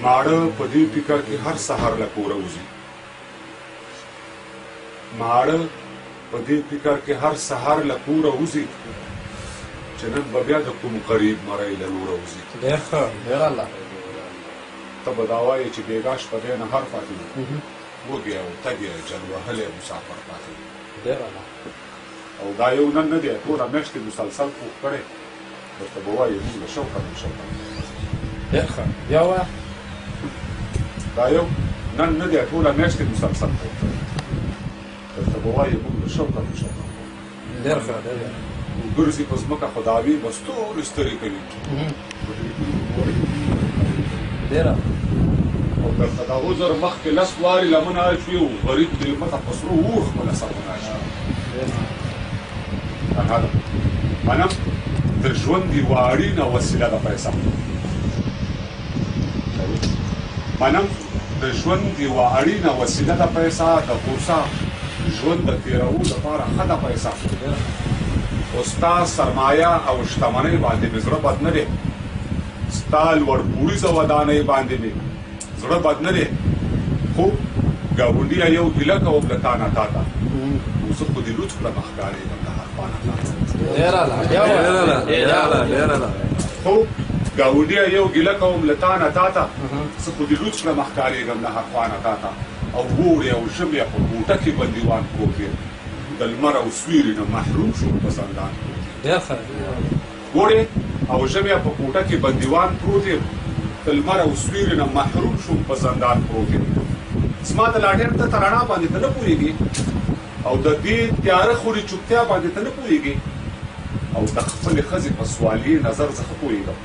ماړه په دې فکر کې هر سهار له کوره وځي ماړه په دې فکر کې هر سهار له کوره وځي چې نن به بیا د کوم قریب مړی له نوره وځي ډېر ښه ډېر الله ته به دا وایې چې بېګا شپه دی نهار پاتې وي وږی او تږی جل وهلی مسافر پاتې وي ډېر الله او دا یو نن نه دی ټوله میاشتې مسلسل پوښ کړی درته به وایې موږ له شوقه ډېر ښه بیا وایه دا یو نن نه دی ټوله میاشتې مسلسل پوښ کړی درته به وایې موږ له شوقه ډېر ښه ډېر ګرځي په ځمکه خو دعوې به ستوري سترې کوي ډېره او درته د عذر مخکې لس وارې لمن اچ وي او غریب د مخه په سرو اور خپله سرمنه شي منم د ژوند یوه اړینه وسیله ده پیسه منم د ژوند یوه اړینه وسیله ده پیسه د غوسه ژوند د تېرولو لپاره ښه ده پیسه خو ستا سرمایه او شتمنۍ باندې مې زړه بد نه دی ستا لوړپوړیزه ودانۍ باندې مې زړه بد نه دی خو ګاونډیه یو ګیله کوم له تا نه تا ته نو زه خو دې لوڅ کړم ښکارېږم د هر خوا نه خو ګاونډیه یو ګیله کوم له تا نه تا ته زه خو دې لوڅ کړم ښکارېږم د هر خوا نه تا ته او ووړې او ژبې په کوټه کې بندیوان پروت یم د لمر او سویرې نه محروم شوم په زندان وړې او ژبې په کوټه کې بندیوان پروت یم د لمر او سویرې نه محروم شوم په زندان پروت یم زما د لاټین ته رڼا باندې ته نه پوهېږي او د دې تیاره خورې چوپتیا باندې ته نه پوهېږي او د خپلې ښځې په سوالیې نظر زه ښه پوهېږم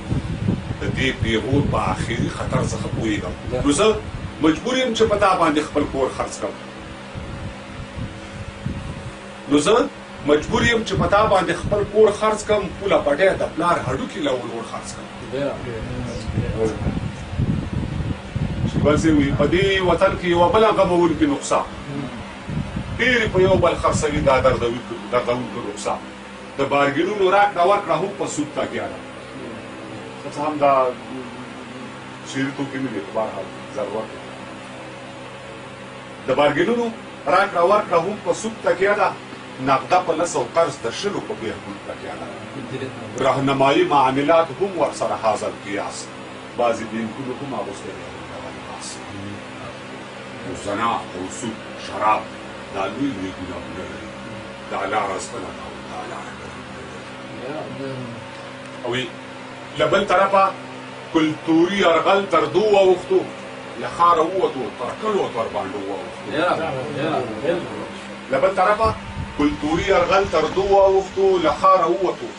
د دې پیغور په آخري خطر زه ښه پوهېږم نو زه مجبور یم چې په تا باندې خپل کور خرڅ کړم نو زه مجبور یم چې په تا باندې خپل کور خرڅ کړم پوله پټی د پلار هډوکي له ور خرڅ کړم بس وي په دې وطن کې یوه بله غموونکې نقصه ډېرې په یو بل خرڅوي دا دردونکې نقصه د بارګینونو راکړه ورکړه هم په سود تکیه ده څه هم دا شعري توکي نه دي په بهرحال ضرورت د بارګینونو راکړه ورکړه هم په سود تکیه ده نقده په لس او قرض د شلو په بهبود تکیه ده راهنمایي معاملات هم ورسره حاضر قیاس بعضې بینکونو هم اغوستی دی زنا او سود شراب دا لوی لوی ګناهونه لري دا لاره زغله ده او دا لاره او له بل طرفه کلتوري یرغل تر دو واوښتو له ښاره ووتو تر کلو تر باندې واوښتو له بل طرفه کلتوري یرغل تر دو واوښتو له ښاره ووتو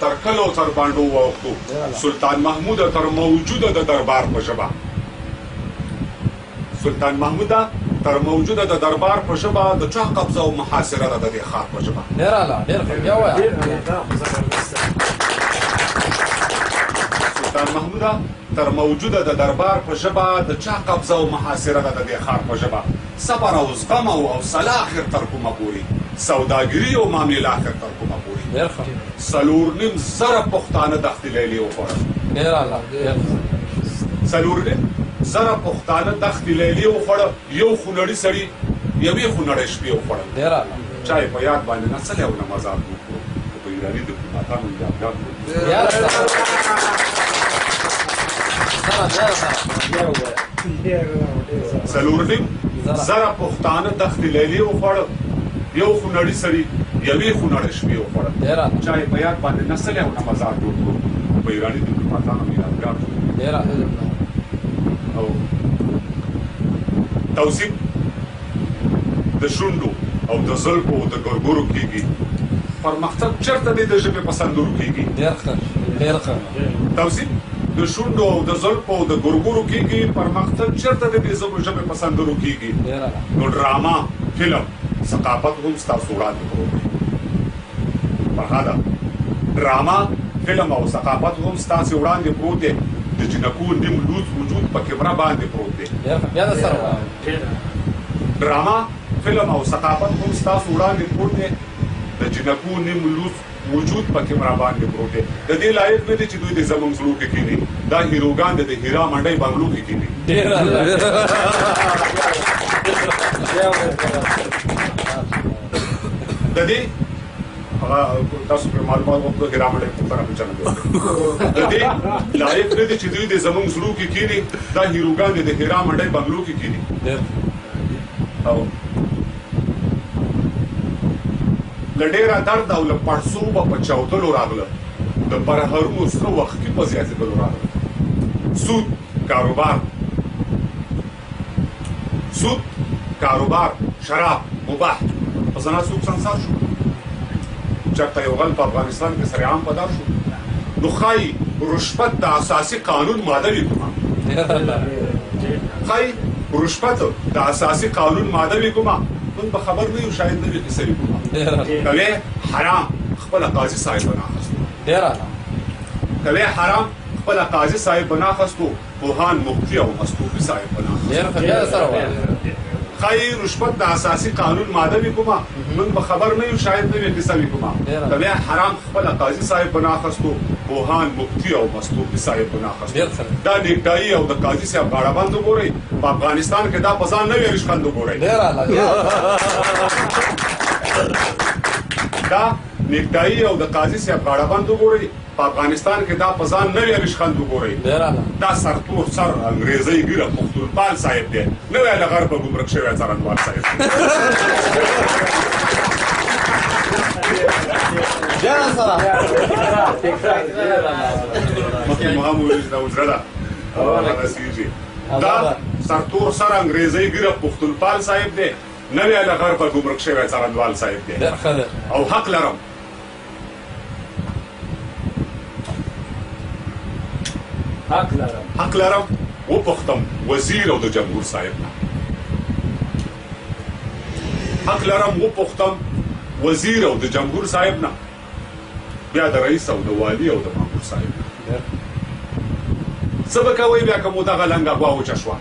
تر کلو تر باندې واوښتو سلطان محمود تر موجوده د دربار په ژبه سلطان محمود تر موجوده د دربار په ژبه د چا قبضه او محاصره ده د دې ښار په ژبه سلطان محمود تر موجوده د دربار په ژبه د چا قبضه او محاصره ده د دې ښار په ژبه صبر او زغم او حوصله آخر تر کومه پورې سوداګري او معامله آخر تر کومه پورې 4.5 زره پښتانه دښتې لیلې وخوړل 4.5 زره پښتانه دښتې لیلې وخوړه یو خونړي سړي یوې خونړۍ شپې وخوړل چا یې په یاد باندې نڅلی او نمازات وکړو که په ایراني ډیپلوماتانو یادګار کړو 4.5 زره پښتانه دښتې لیلې وخوړه یو خونړي سړي یوې خونړۍ شپې وخوړل چا یې په یاد باندې نڅلی او نمازات جوړ کړو په ایراني ډیپلوماتانو یادګار کړو او توصیف د شونډو او د زلفو او د ګرګرو کېږي پرمختګ چېرته دی د ژبې په سندرو کېږي توصیف د شونډو او د زلفو او د ګرګرو کېږي پرمختګ چېرته دی د ژبې په سندرو کېږي نو ډرامه فلم ثقافت هم ستاسو وړاندې پروت دی پرها ده ډرامه فلم او ثقافت هم ستاسو وړاندې پروت دی د جنکو نیم لوڅ وجود په کیمره باندې پروت دی ډرامه فلم او ثقافت هم ستاسو وړاندې پروت دی د جنکو نیم لوڅ وجود پکې را باندې پروت دی د دې لایق نه دي چې دوی د زمونږ زړو کې کینی دا هیروګان د هیرا منډۍ بنگلو کې کینی د دې تاسو په معلومات وکړو هیرا منډۍ په طرف چنه د دې لایق نه دي چې دوی د زمونږ زړو کې کینی دا هیروګان د هیرا منډۍ بنگلو کې کینی او لډیرا درد او لپړسوبه په چاودلو راغله د برهرمو څو وخت کې په زیاتېدلو راغله سود کاروبار شراب مباح په زنا سوق سنسار شو چېرته یو غل په افغانستان کې سرعام پدار شو نو ښایي رشوت د اساسي قانون ماده وي کومه ښایي رشوت د اساسي قانون ماده وي کومه من به خبر نه یو شاید نه وي قصه وي کومه کوي حرام خپل قاضي صاحب بناخستو کوي حرام خپل قاضي صاحب بناخستو پوهان مفتي او مستوفي صاحب بناخستو خای رشوت د اساسي قانون ماده وي کومه من به خبر نه یو شاید نه وي قصه وي کومه کوي حرام خپل قاضي صاحب بناخستو پوهان مفتي او مستوفي صاحب بناخستو دا نیکټایي او د قاضي صاحب غاړه بند وګورئ په افغانستان کې دا پسان نه وي رشخند وګورئ دا نیکټایي او د قاضي صاحب غاړه بند وګورئ په افغانستان کې دا پسان نه وي رشخند وګورئ دا سرتور سر انګريزي ګیره پختونپال صاحب دی نو یې لغر په ګمرک شوی څارنوال صاحب جانا سره مکه محمود دا وزرا دا سرتور سر انګريزي ګیره پختونپال صاحب دی نو یې لغر په ګمرک شوی څارنوال صاحب دی او حق لرم حق لرم وپختم وزیر او د جمهور صاحب نه حق لرم وپختم وزیر او د جمهور صاحب نه بیا د رئیس او د والی او د مامور صاحب نه سبکوي بیا کوم دغه لنګه غوا وچ شو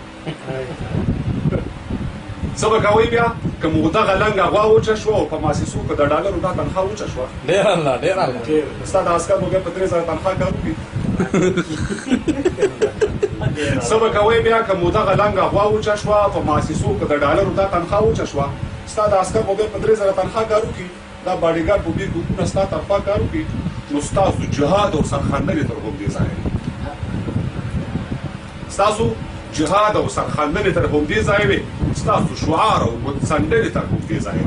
سبکوي بیا کوم دغه لنګه غوا وچ شو او په ماسیسو کې د ډالرو دا تنخواه وچ شو ډیر الله استاد عسكر موږ په 3000 تنخواه کاروي سبکوي بیا کوم دغه لنګه غوا وچ شو په ماسیسو کې د ډالرو دا تنخواه وچ شو استاد عسكر موږ په 3000 تنخواه کاروي دا باډیګارد په بیګو کو نستا طرفه کاروي نو تاسو جهاد او سرخندنې تر کوم دي ځای تاسو جهاد او سرخندنې تر کوم دي ځای تاسو شعار او متصندنې تر کوم دي ځای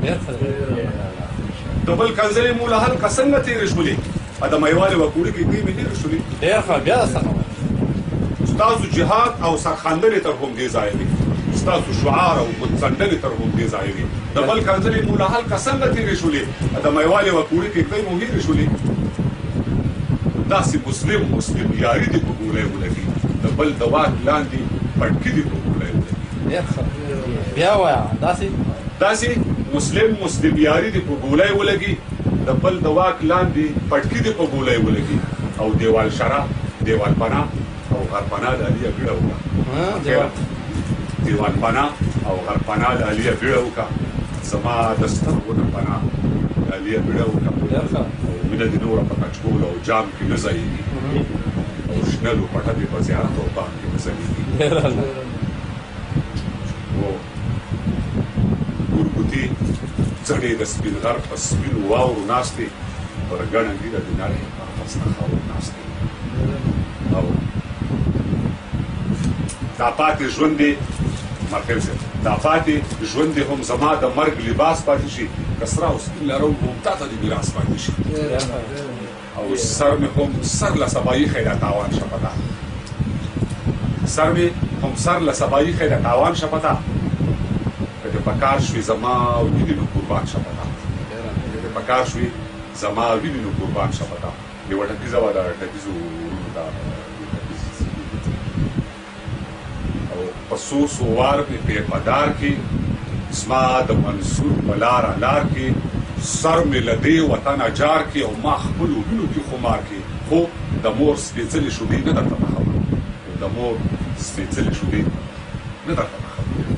دبل کنځلې مولا هل قسنه تیر شولې ادم ایواله وکړي کې دې مې شولې ډیر ښه بیا سره تاسو جهاد او سرخندنې تر کوم دي ځای تاسو شعار او متصندنې تر کوم دي ځای دبل کنځلې مولا هل قسنه تیر شولې ادم ایواله وکړي کې دې مې شولې داسې مسلم یاري دې په ګولې ولګي د بل د واک لاندې پټکې دې په ګولې ولګي بیا وایا داسې مسلم یاري دې په ګولې ولګي د بل د واک لاندې پټکې دې په ګولې ولګي او دیوال شرا دیوال پنا او غر پنا د علي ګړه وکا دیوال پنا او غر پنا د علي ګړه وکا زما دسترونه پنا د علي ګړه وکا مینه د نور په کچکول او جام کې نه ځایږي او شنلو پټه دې په زیارت او باغ کې نه ځایږي ګورګوتي څړې د سپین غر په سپینو واورو ناستې پر ګڼه ګیره د نړۍ په پسنه خاورو ناستې او دا پاتې ژوند دی مرکب صاحب دا پاتې ژوند دی هم زما د مرګ لباس پاتې شي کسره او سپین لرم هم تاته د میراث پاتې شي او سر مې هم سر له سبایي خیره تاوان شپته سر مې هم سر له سبایي خیره تاوان شپته که پکار شوي زما وینې نو قربان شپته که پکار شوي زما وینې نو قربان شپته یوه ټکیزه وه د ټکیزو او په څو وار مې پیپدار کې زما د منصور په لاره لار کې سر مې له دې وطن اجار کې او ما خپلو وینو کې خمار کې خو د مور سپېڅلې شوډۍ نه درته خبر د مور سپېڅلې شوډۍ نه درته خبر